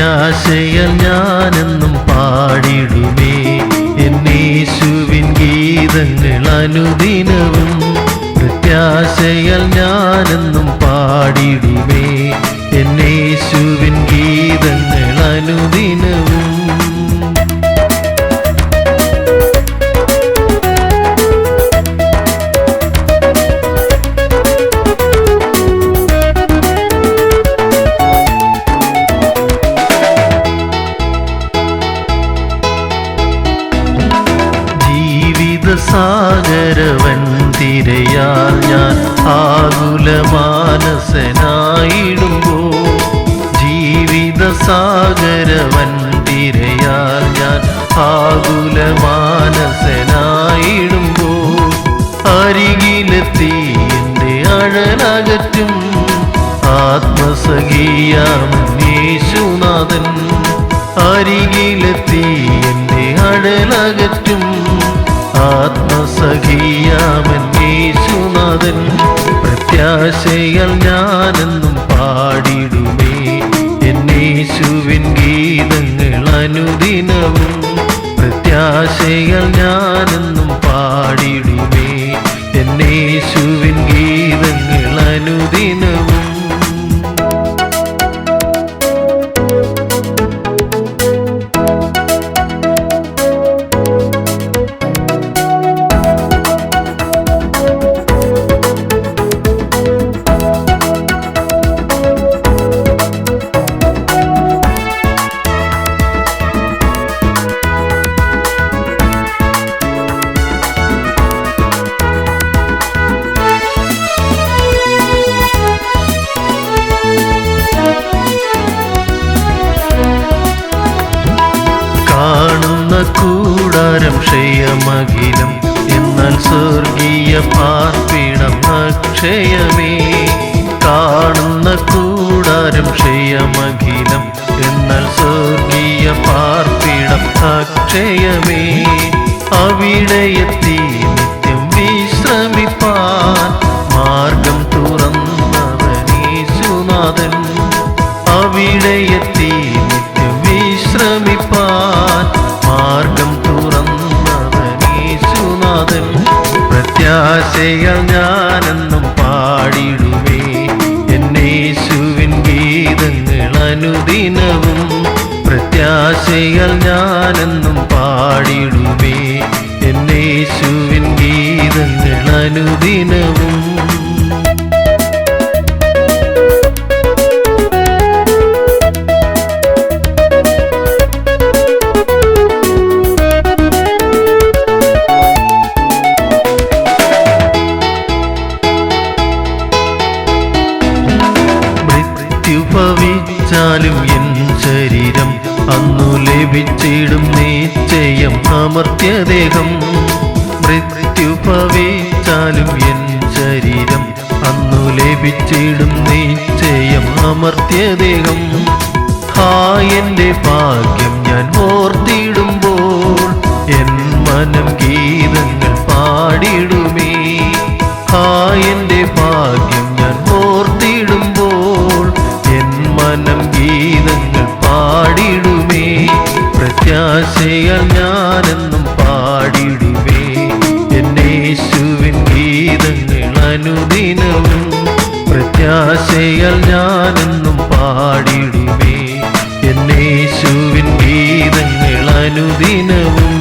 പ്രത്യാശയാൽ ഞാനെന്നും പാടിടുമേ എന്നേശുവിൻ ഗീതങ്ങൾ അനുദിനവും. പ്രത്യാശയാൽ ഞാനെന്നും പാടിടുമേ എന്നേശുവിൻ ഗീതങ്ങൾ അനുദിനവും. സാഗരവൻ തിരയാൽ ഞാൻ ആകുലമാനസനായിടുമ്പോൾ, ജീവിത സാഗരവൻ തിരയാൽ ഞാൻ ആകുലമാനസനായിടുമ്പോൾ, അരികിലെത്തി എൻ്റെ അഴലകറ്റും ആത്മസഖിയാമൻ യേശുനാഥൻ. അരികിലെത്തി എൻ്റെ അഴലകറ്റും ആത്മസഖിയാമൻ യേശുനാഥൻ. പ്രത്യാശയാൽ ഞാനെന്നും പാടിടുമേ എന്നേശുവിൻ ഗീതങ്ങൾ അനുദിനവും. പ്രത്യാശയാൽ ഞാനെന്നും പാടിടുമേ എന്നേശുവിൻ ഗീതങ്ങൾ അനുദിനവും. കാണുന്ന കൂടാരം ക്ഷയമഖിലം, എന്നാൽ സ്വർഗീയ പാർപ്പിടം അക്ഷയമേ. കാണുന്ന കൂടാരം ക്ഷയമഖിലം, എന്നാൽ സ്വർഗീയ പാർപ്പിടം അക്ഷയമേ. അവിടെയെത്തി നിത്യം വിശ്രമിപ്പാൻ മാർഗം തുറന്നവൻ യേശുനാഥൻ. അവിടെയെത്തി നിത്യം വിശ്രമിപ്പാൻ മാർഗം തുറന്നവൻ യേശുനാഥൻ. പ്രത്യാശയാൽ ഞാനെന്നും പാടിടുമേ എന്നേശുവിൻ ഗീതങ്ങൾ അനുദിനവും. പ്രത്യാശയാൽ ഞാനെന്നും പാടിടുമേ എന്നേശുവിൻ ഗീതങ്ങൾ അനുദിനവും. ഭവിച്ചാലും എൻ ശരീരം അന്നു ലഭിച്ചിടും നിശ്ചയം അമർത്യദേഹം. മൃത്യു ഭവിച്ചാലും എൻ ശരീരം അന്നു ലഭിച്ചിടും നിശ്ചയം അമർത്യദേഹം. എൻ്റെ ഭാഗ്യം ഞാൻ ഓർത്തിടുമ്പോൾ എൻ മനം ഗീതങ്ങൾ പാടിടുമേ. എൻ്റെ ഭാഗ്യം ഞാൻ ഓർത്തിടുമ്പോൾ എൻ മനം ഗീതങ്ങൾ പാടിടുമേ. പ്രത്യാശയാൽ ഞാനെന്നും പാടിടുമേ എന്നേശുവിൻ ഗീതങ്ങൾ അനുദിനവും. പ്രത്യാശയാൽ ഞാനെന്നും പാടിടുമേ എന്നേശുവിൻ ഗീതങ്ങൾ അനുദിനവും.